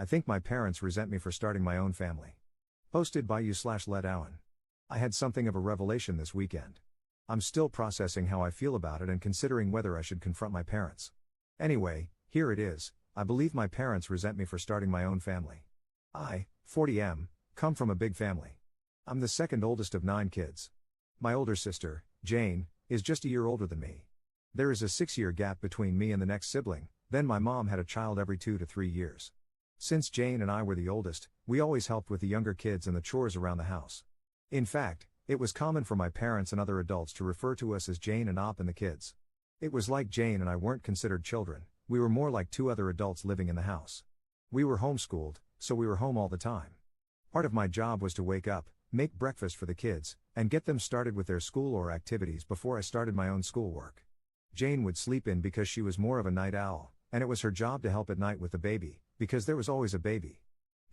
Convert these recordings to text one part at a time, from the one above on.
I think my parents resent me for starting my own family. Posted by you/Let Owen. I had something of a revelation this weekend. I'm still processing how I feel about it and considering whether I should confront my parents. Anyway, here it is. I believe my parents resent me for starting my own family. I, 40M, come from a big family. I'm the second oldest of 9 kids. My older sister, Jane, is just a year older than me. There is a 6-year gap between me and the next sibling, then my mom had a child every 2 to 3 years. Since Jane and I were the oldest, we always helped with the younger kids and the chores around the house. In fact, it was common for my parents and other adults to refer to us as Jane and Op and the kids. It was like Jane and I weren't considered children, we were more like 2 other adults living in the house. We were homeschooled, so we were home all the time. Part of my job was to wake up, make breakfast for the kids, and get them started with their school or activities before I started my own schoolwork. Jane would sleep in because she was more of a night owl, and it was her job to help at night with the baby, because there was always a baby.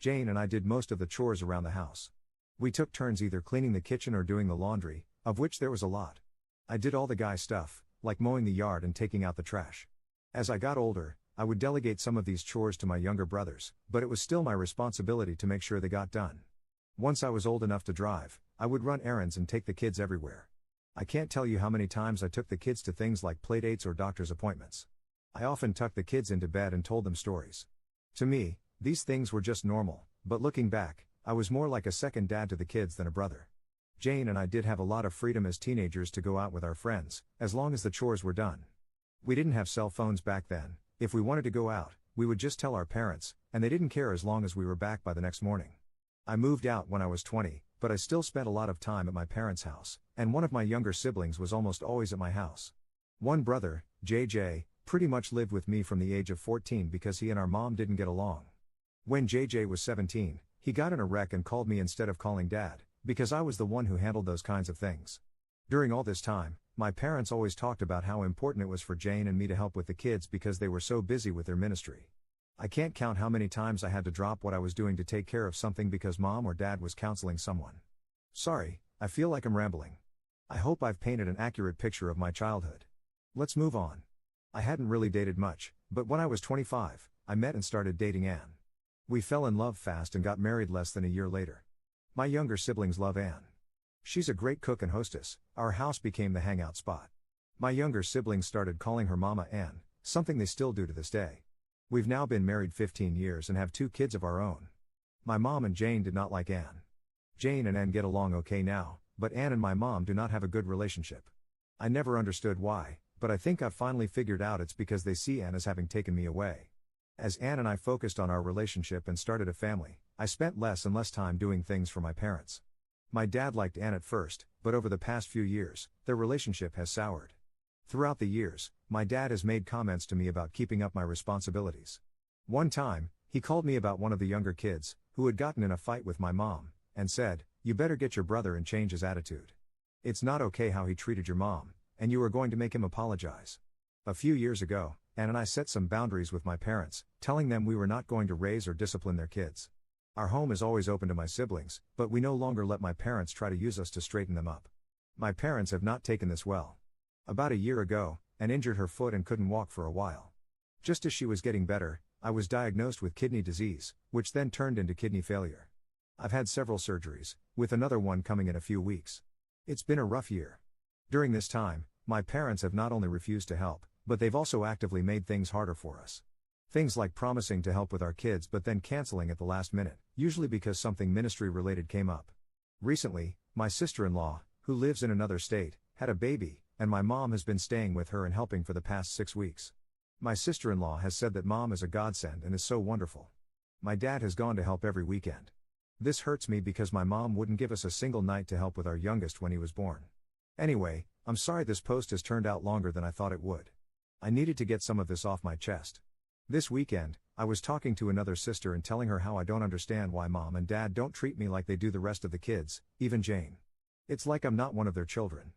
Jane and I did most of the chores around the house. We took turns either cleaning the kitchen or doing the laundry, of which there was a lot. I did all the guy stuff, like mowing the yard and taking out the trash. As I got older, I would delegate some of these chores to my younger brothers, but it was still my responsibility to make sure they got done. Once I was old enough to drive, I would run errands and take the kids everywhere. I can't tell you how many times I took the kids to things like playdates or doctor's appointments. I often tucked the kids into bed and told them stories. To me, these things were just normal, but looking back, I was more like a second dad to the kids than a brother. Jane and I did have a lot of freedom as teenagers to go out with our friends, as long as the chores were done. We didn't have cell phones back then. If we wanted to go out, we would just tell our parents, and they didn't care as long as we were back by the next morning. I moved out when I was 20, but I still spent a lot of time at my parents' house, and one of my younger siblings was almost always at my house. One brother, JJ, pretty much lived with me from the age of 14 because he and our mom didn't get along. When JJ was 17, he got in a wreck and called me instead of calling Dad, because I was the one who handled those kinds of things. During all this time, my parents always talked about how important it was for Jane and me to help with the kids because they were so busy with their ministry. I can't count how many times I had to drop what I was doing to take care of something because Mom or Dad was counseling someone. Sorry, I feel like I'm rambling. I hope I've painted an accurate picture of my childhood. Let's move on. I hadn't really dated much, but when I was 25, I met and started dating Anne. We fell in love fast and got married less than a year later. My younger siblings love Anne. She's a great cook and hostess. Our house became the hangout spot. My younger siblings started calling her Mama Anne, something they still do to this day. We've now been married 15 years and have 2 kids of our own. My mom and Jane did not like Anne. Jane and Anne get along okay now, but Anne and my mom do not have a good relationship. I never understood why, but I think I've finally figured out it's because they see Anne as having taken me away. As Anne and I focused on our relationship and started a family, I spent less and less time doing things for my parents. My dad liked Anne at first, but over the past few years, their relationship has soured. Throughout the years, my dad has made comments to me about keeping up my responsibilities. One time, he called me about one of the younger kids, who had gotten in a fight with my mom, and said, "You better get your brother and change his attitude. It's not okay how he treated your mom, and you are going to make him apologize." A few years ago, Anne and I set some boundaries with my parents, telling them we were not going to raise or discipline their kids. Our home is always open to my siblings, but we no longer let my parents try to use us to straighten them up. My parents have not taken this well. About a year ago, Anne injured her foot and couldn't walk for a while. Just as she was getting better, I was diagnosed with kidney disease, which then turned into kidney failure. I've had several surgeries, with another one coming in a few weeks. It's been a rough year. During this time, my parents have not only refused to help, but they've also actively made things harder for us. Things like promising to help with our kids but then canceling at the last minute, usually because something ministry-related came up. Recently, my sister-in-law, who lives in another state, had a baby, and my mom has been staying with her and helping for the past 6 weeks. My sister-in-law has said that Mom is a godsend and is so wonderful. My dad has gone to help every weekend. This hurts me because my mom wouldn't give us a single night to help with our youngest when he was born. Anyway, I'm sorry this post has turned out longer than I thought it would. I needed to get some of this off my chest. This weekend, I was talking to another sister and telling her how I don't understand why Mom and Dad don't treat me like they do the rest of the kids, even Jane. It's like I'm not one of their children.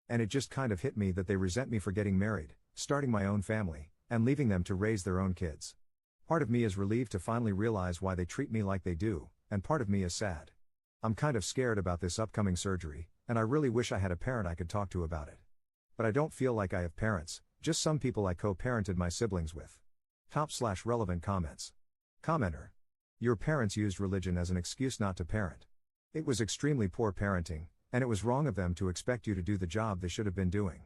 And it just kind of hit me that they resent me for getting married, starting my own family, and leaving them to raise their own kids. Part of me is relieved to finally realize why they treat me like they do, and part of me is sad. I'm kind of scared about this upcoming surgery, and I really wish I had a parent I could talk to about it. But I don't feel like I have parents, just some people I co-parented my siblings with. /relevant comments. Commenter. Your parents used religion as an excuse not to parent. It was extremely poor parenting, and it was wrong of them to expect you to do the job they should have been doing.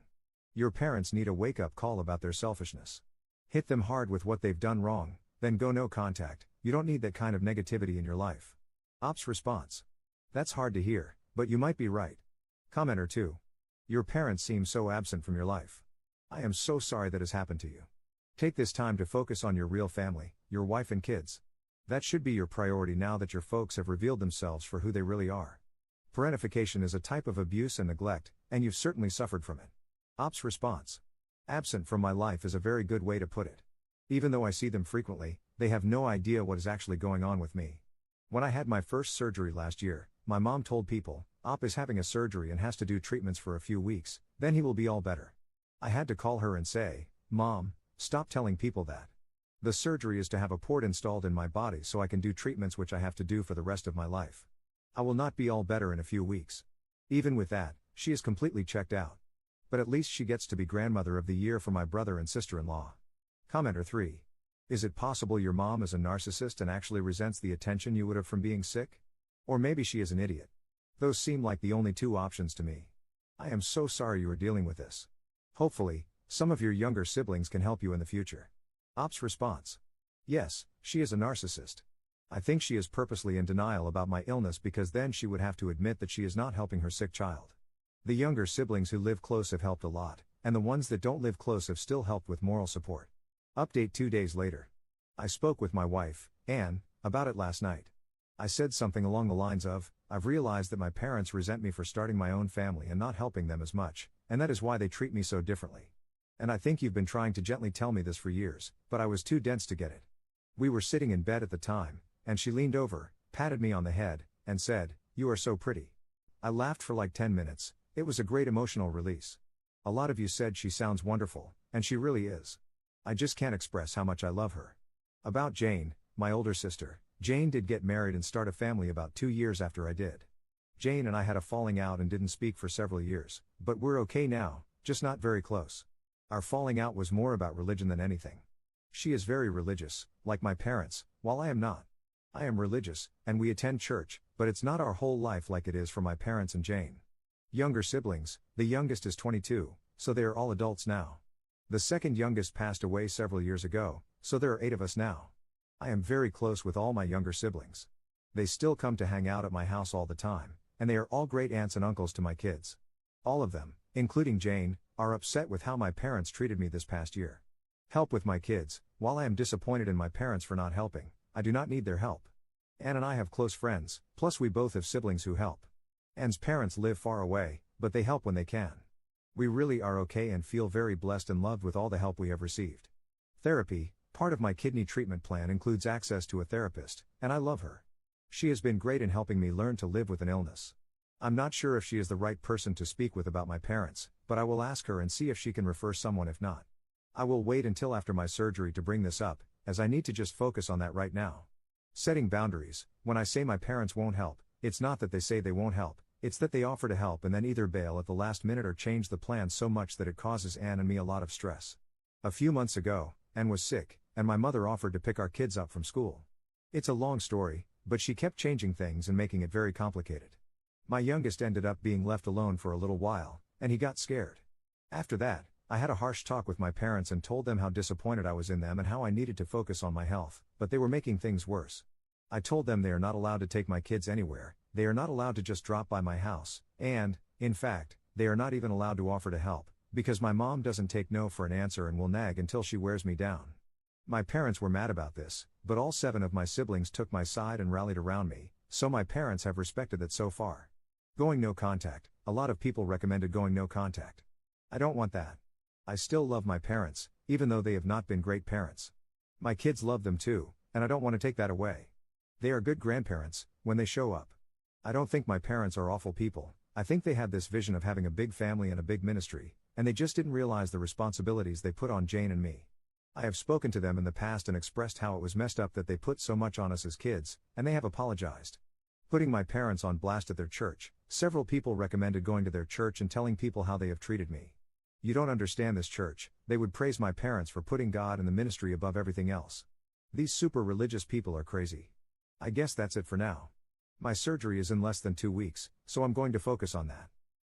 Your parents need a wake-up call about their selfishness. Hit them hard with what they've done wrong, then go no contact. You don't need that kind of negativity in your life. Ops response. That's hard to hear, but you might be right. Commenter 2. Your parents seem so absent from your life. I am so sorry that has happened to you. Take this time to focus on your real family, your wife and kids. That should be your priority now that your folks have revealed themselves for who they really are. Parentification is a type of abuse and neglect, and you've certainly suffered from it. Ops response. Absent from my life is a very good way to put it. Even though I see them frequently, they have no idea what is actually going on with me. When I had my first surgery last year, my mom told people, Op is having a surgery and has to do treatments for a few weeks, then he will be all better. I had to call her and say, Mom, stop telling people that. The surgery is to have a port installed in my body so I can do treatments which I have to do for the rest of my life. I will not be all better in a few weeks. Even with that, she is completely checked out. But at least she gets to be grandmother of the year for my brother and sister-in-law. Commenter 3. Is it possible your mom is a narcissist and actually resents the attention you would have from being sick? Or maybe she is an idiot. Those seem like the only two options to me. I am so sorry you are dealing with this. Hopefully, some of your younger siblings can help you in the future. Ops response. Yes, she is a narcissist. I think she is purposely in denial about my illness because then she would have to admit that she is not helping her sick child. The younger siblings who live close have helped a lot, and the ones that don't live close have still helped with moral support. Update 2 days later. I spoke with my wife, Anne, about it last night. I said something along the lines of, I've realized that my parents resent me for starting my own family and not helping them as much, and that is why they treat me so differently. And I think you've been trying to gently tell me this for years, but I was too dense to get it. We were sitting in bed at the time, and she leaned over, patted me on the head, and said, You are so pretty. I laughed for like 10 minutes, it was a great emotional release. A lot of you said she sounds wonderful, and she really is. I just can't express how much I love her. About Jane, my older sister, Jane did get married and start a family about 2 years after I did. Jane and I had a falling out and didn't speak for several years, but we're okay now, just not very close. Our falling out was more about religion than anything. She is very religious, like my parents, while I am not. I am religious, and we attend church, but it's not our whole life like it is for my parents and Jane. Younger siblings, the youngest is 22, so they are all adults now. The second youngest passed away several years ago, so there are 8 of us now. I am very close with all my younger siblings. They still come to hang out at my house all the time, and they are all great aunts and uncles to my kids. All of them, including Jane, are upset with how my parents treated me this past year. Help with my kids. While I am disappointed in my parents for not helping, I do not need their help. Anne and I have close friends, plus we both have siblings who help. Anne's parents live far away, but they help when they can. We really are okay and feel very blessed and loved with all the help we have received. Therapy, part of my kidney treatment plan includes access to a therapist, and I love her. She has been great in helping me learn to live with an illness. I'm not sure if she is the right person to speak with about my parents, but I will ask her and see if she can refer someone if not. I will wait until after my surgery to bring this up, as I need to just focus on that right now. Setting boundaries. When I say my parents won't help, it's not that they say they won't help, it's that they offer to help and then either bail at the last minute or change the plan so much that it causes Anne and me a lot of stress. A few months ago, Anne was sick, and my mother offered to pick our kids up from school. It's a long story, but she kept changing things and making it very complicated. My youngest ended up being left alone for a little while, and he got scared. After that, I had a harsh talk with my parents and told them how disappointed I was in them and how I needed to focus on my health, but they were making things worse. I told them they are not allowed to take my kids anywhere, they are not allowed to just drop by my house, and, in fact, they are not even allowed to offer to help, because my mom doesn't take no for an answer and will nag until she wears me down. My parents were mad about this, but all 7 of my siblings took my side and rallied around me, so my parents have respected that so far. Going no contact. A lot of people recommended going no contact. I don't want that. I still love my parents, even though they have not been great parents. My kids love them too, and I don't want to take that away. They are good grandparents, when they show up. I don't think my parents are awful people, I think they had this vision of having a big family and a big ministry, and they just didn't realize the responsibilities they put on Jane and me. I have spoken to them in the past and expressed how it was messed up that they put so much on us as kids, and they have apologized. Putting my parents on blast at their church, several people recommended going to their church and telling people how they have treated me. You don't understand this church, they would praise my parents for putting God and the ministry above everything else. These super religious people are crazy. I guess that's it for now. My surgery is in less than 2 weeks, so I'm going to focus on that.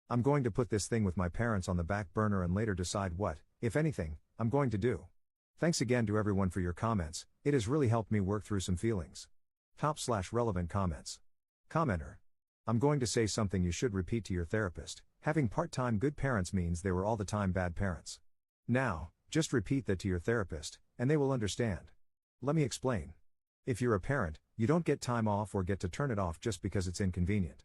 I'm going to put this thing with my parents on the back burner and later decide what, if anything, I'm going to do. Thanks again to everyone for your comments, it has really helped me work through some feelings. Top/relevant comments. Commenter. I'm going to say something you should repeat to your therapist. Having part-time good parents means they were all the time bad parents. Now, just repeat that to your therapist, and they will understand. Let me explain. If you're a parent, you don't get time off or get to turn it off just because it's inconvenient.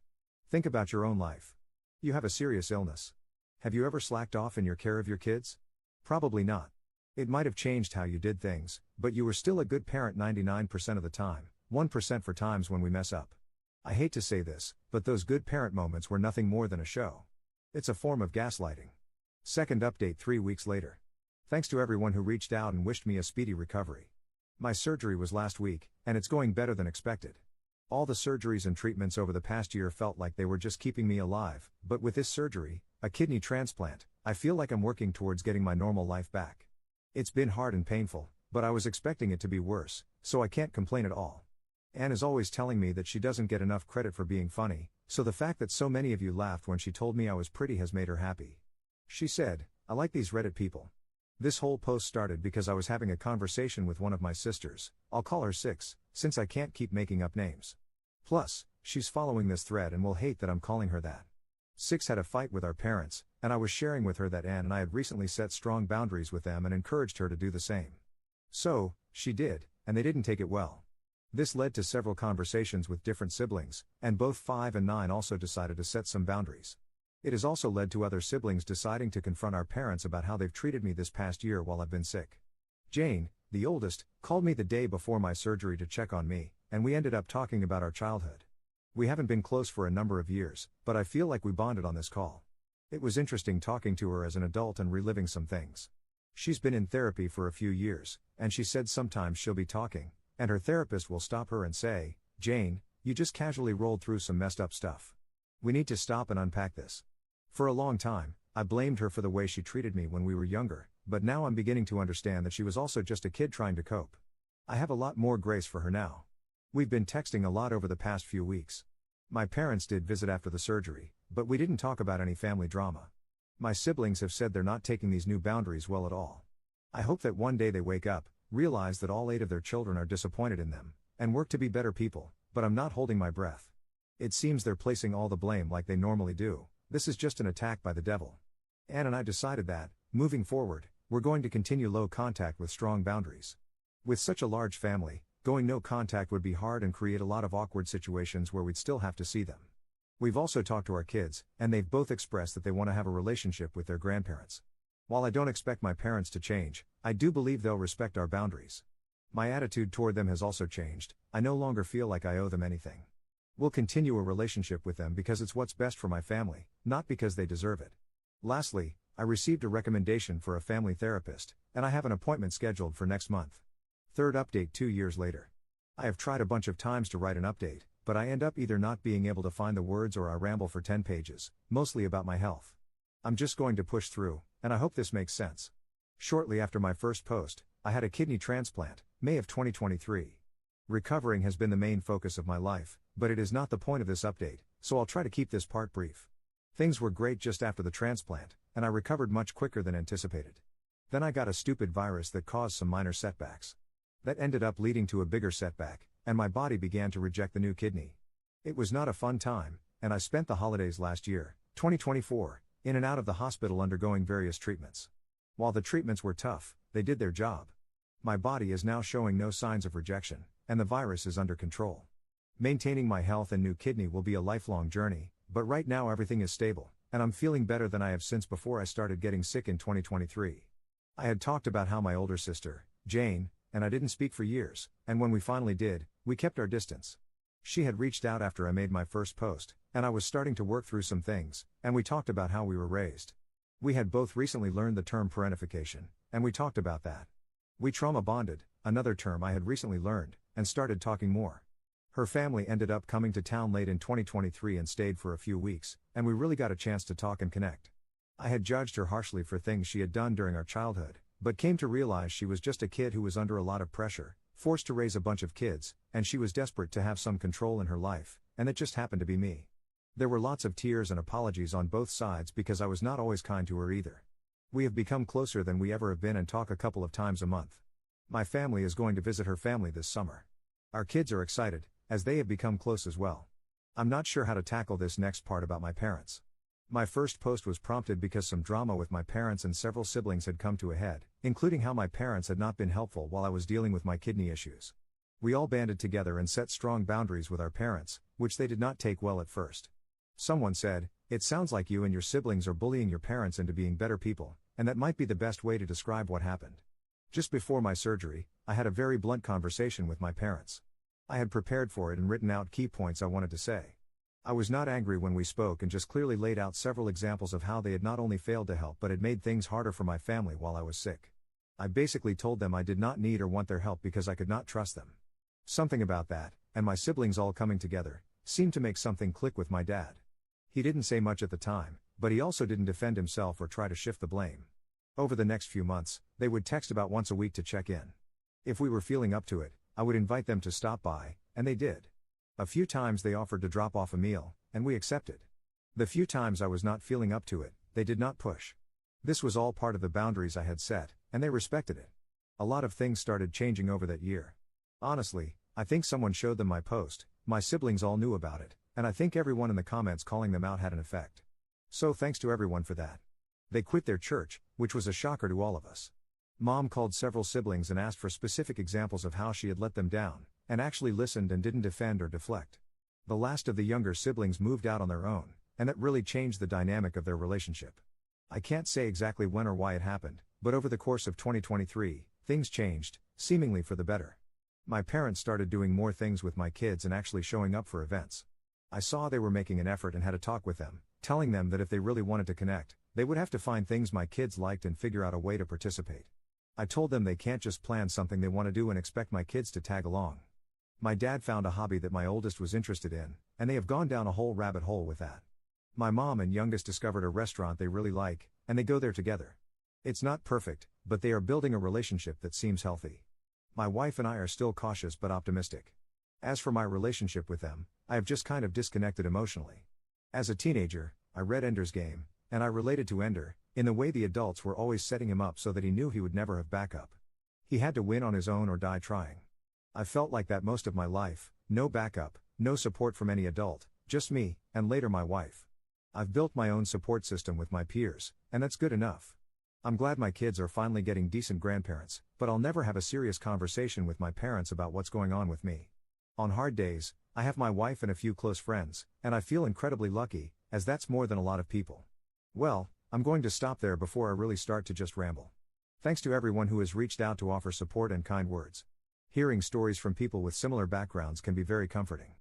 Think about your own life. You have a serious illness. Have you ever slacked off in your care of your kids? Probably not. It might have changed how you did things, but you were still a good parent 99% of the time, 1% for times when we mess up. I hate to say this, but those good parent moments were nothing more than a show. It's a form of gaslighting. Second update 3 weeks later. Thanks to everyone who reached out and wished me a speedy recovery. My surgery was last week, and it's going better than expected. All the surgeries and treatments over the past year felt like they were just keeping me alive, but with this surgery, a kidney transplant, I feel like I'm working towards getting my normal life back. It's been hard and painful, but I was expecting it to be worse, so I can't complain at all. Anne is always telling me that she doesn't get enough credit for being funny, so the fact that so many of you laughed when she told me I was pretty has made her happy. She said, "I like these Reddit people." This whole post started because I was having a conversation with one of my sisters, I'll call her Six, since I can't keep making up names. Plus, she's following this thread and will hate that I'm calling her that. Six had a fight with our parents, and I was sharing with her that Anne and I had recently set strong boundaries with them and encouraged her to do the same. So, she did, and they didn't take it well. This led to several conversations with different siblings, and both 5 and 9 also decided to set some boundaries. It has also led to other siblings deciding to confront our parents about how they've treated me this past year while I've been sick. Jane, the oldest, called me the day before my surgery to check on me, and we ended up talking about our childhood. We haven't been close for a number of years, but I feel like we bonded on this call. It was interesting talking to her as an adult and reliving some things. She's been in therapy for a few years, and she said sometimes she'll be talking, and her therapist will stop her and say, "Jane, you just casually rolled through some messed up stuff. We need to stop and unpack this." For a long time, I blamed her for the way she treated me when we were younger, but now I'm beginning to understand that she was also just a kid trying to cope. I have a lot more grace for her now. We've been texting a lot over the past few weeks. My parents did visit after the surgery, but we didn't talk about any family drama. My siblings have said they're not taking these new boundaries well at all. I hope that one day they wake up, realize that all 8 of their children are disappointed in them, and work to be better people, but I'm not holding my breath. It seems they're placing all the blame like they normally do. This is just an attack by the devil. Anne and I decided that, moving forward, we're going to continue low contact with strong boundaries. With such a large family, going no contact would be hard and create a lot of awkward situations where we'd still have to see them. We've also talked to our kids, and they've both expressed that they want to have a relationship with their grandparents. While I don't expect my parents to change, I do believe they'll respect our boundaries. My attitude toward them has also changed. I no longer feel like I owe them anything. We'll continue a relationship with them because it's what's best for my family, not because they deserve it. Lastly, I received a recommendation for a family therapist, and I have an appointment scheduled for next month. Third update 2 years later. I have tried a bunch of times to write an update, but I end up either not being able to find the words or I ramble for 10 pages, mostly about my health. I'm just going to push through, and I hope this makes sense. Shortly after my first post, I had a kidney transplant, May of 2023. Recovering has been the main focus of my life, but it is not the point of this update, so I'll try to keep this part brief. Things were great just after the transplant, and I recovered much quicker than anticipated. Then I got a stupid virus that caused some minor setbacks. That ended up leading to a bigger setback, and my body began to reject the new kidney. It was not a fun time, and I spent the holidays last year, 2024, in and out of the hospital undergoing various treatments. While the treatments were tough, they did their job. My body is now showing no signs of rejection, and the virus is under control. Maintaining my health and new kidney will be a lifelong journey, but right now everything is stable, and I'm feeling better than I have since before I started getting sick in 2023. I had talked about how my older sister, Jane, and I didn't speak for years, and when we finally did, we kept our distance. She had reached out after I made my first post, and I was starting to work through some things, and we talked about how we were raised. We had both recently learned the term parentification, and we talked about that. We trauma bonded, another term I had recently learned, and started talking more. Her family ended up coming to town late in 2023 and stayed for a few weeks, and we really got a chance to talk and connect. I had judged her harshly for things she had done during our childhood, but came to realize she was just a kid who was under a lot of pressure, Forced to raise a bunch of kids, and she was desperate to have some control in her life, and it just happened to be me. There were lots of tears and apologies on both sides because I was not always kind to her either. We have become closer than we ever have been and talk a couple of times a month. My family is going to visit her family this summer. Our kids are excited, as they have become close as well. I'm not sure how to tackle this next part about my parents. My first post was prompted because some drama with my parents and several siblings had come to a head, including how my parents had not been helpful while I was dealing with my kidney issues. We all banded together and set strong boundaries with our parents, which they did not take well at first. Someone said, "It sounds like you and your siblings are bullying your parents into being better people, and that might be the best way to describe what happened." Just before my surgery, I had a very blunt conversation with my parents. I had prepared for it and written out key points I wanted to say. I was not angry when we spoke and just clearly laid out several examples of how they had not only failed to help but had made things harder for my family while I was sick. I basically told them I did not need or want their help because I could not trust them. Something about that, and my siblings all coming together, seemed to make something click with my dad. He didn't say much at the time, but he also didn't defend himself or try to shift the blame. Over the next few months, they would text about once a week to check in. If we were feeling up to it, I would invite them to stop by, and they did. A few times they offered to drop off a meal, and we accepted. The few times I was not feeling up to it, they did not push. This was all part of the boundaries I had set, and they respected it. A lot of things started changing over that year. Honestly, I think someone showed them my post, my siblings all knew about it, and I think everyone in the comments calling them out had an effect. So thanks to everyone for that. They quit their church, which was a shocker to all of us. Mom called several siblings and asked for specific examples of how she had let them down, and actually listened and didn't defend or deflect. The last of the younger siblings moved out on their own, and that really changed the dynamic of their relationship. I can't say exactly when or why it happened, but over the course of 2023, things changed, seemingly for the better. My parents started doing more things with my kids and actually showing up for events. I saw they were making an effort and had a talk with them, telling them that if they really wanted to connect, they would have to find things my kids liked and figure out a way to participate. I told them they can't just plan something they want to do and expect my kids to tag along. My dad found a hobby that my oldest was interested in, and they have gone down a whole rabbit hole with that. My mom and youngest discovered a restaurant they really like, and they go there together. It's not perfect, but they are building a relationship that seems healthy. My wife and I are still cautious but optimistic. As for my relationship with them, I have just kind of disconnected emotionally. As a teenager, I read Ender's Game, and I related to Ender, in the way the adults were always setting him up so that he knew he would never have backup. He had to win on his own or die trying. I felt like that most of my life, no backup, no support from any adult, just me, and later my wife. I've built my own support system with my peers, and that's good enough. I'm glad my kids are finally getting decent grandparents, but I'll never have a serious conversation with my parents about what's going on with me. On hard days, I have my wife and a few close friends, and I feel incredibly lucky, as that's more than a lot of people. Well, I'm going to stop there before I really start to just ramble. Thanks to everyone who has reached out to offer support and kind words. Hearing stories from people with similar backgrounds can be very comforting.